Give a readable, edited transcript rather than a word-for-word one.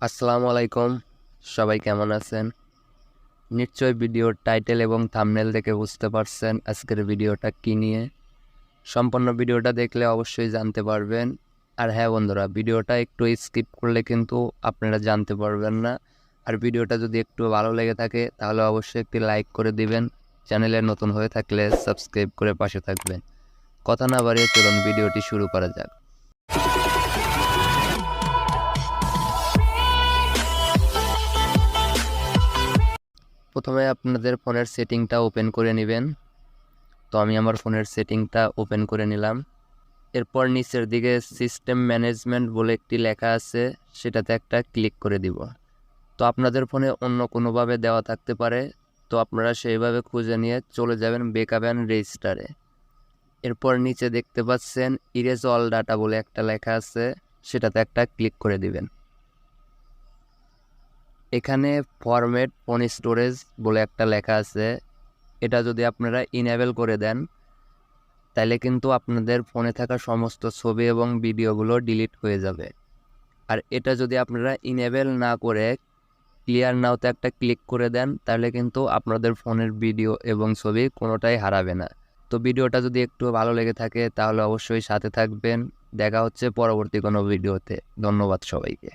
আসসালামু আলাইকুম। সবাই কেমন আছেন? নিশ্চয়ই ভিডিওর টাইটেল এবং থাম্বনেল দেখে বুঝতে পারছেন আজকের ভিডিওটা কী নিয়ে। সম্পূর্ণ ভিডিওটা দেখলে অবশ্যই জানতে পারবেন। আর হ্যাঁ বন্ধুরা, ভিডিওটা একটু স্কিপ করলে কিন্তু আপনারা জানতে পারবেন না। আর ভিডিওটা যদি একটু ভালো লেগে থাকে তাহলে অবশ্যই একটি লাইক করে দিবেন। চ্যানেলে নতুন হয়ে থাকলে সাবস্ক্রাইব করে পাশে থাকবেন। কথা না বাড়িয়ে চলুন ভিডিওটি শুরু করা যাক। প্রথমে আপনাদের ফোনের সেটিংটা ওপেন করে নেবেন। তো আমি আমার ফোনের সেটিংটা ওপেন করে নিলাম। এরপর নিচের দিকে সিস্টেম ম্যানেজমেন্ট বলে একটি লেখা আছে, সেটাতে একটা ক্লিক করে দিব। তো আপনাদের ফোনে অন্য কোনোভাবে দেওয়া থাকতে পারে, তো আপনারা সেইভাবে খুঁজে নিয়ে চলে যাবেন ব্যাকআপ অ্যান্ড রেজিস্টারে। এরপর নিচে দেখতে পাচ্ছেন ইরেজ অল ডাটা বলে একটা লেখা আছে, সেটাতে একটা ক্লিক করে দিবেন। এখানে ফরম্যাট ফোন স্টোরেজ বলে একটা লেখা আছে, এটা যদি আপনারা ইনেবল করে দেন তাহলে কিন্তু আপনাদের ফোনে থাকা সমস্ত ছবি এবং ভিডিওগুলো ডিলিট হয়ে যাবে। আর এটা যদি আপনারা ইনেবল না করে ক্লিয়ার নাওতে একটা ক্লিক করে দেন তাহলে কিন্তু আপনাদের ফোনের ভিডিও এবং ছবি কোনোটাই হারাবে না। তো ভিডিওটা যদি একটু ভালো লেগে থাকে তাহলে অবশ্যই সাথে থাকবেন। দেখা হচ্ছে পরবর্তী কোনো ভিডিওতে। ধন্যবাদ সবাইকে।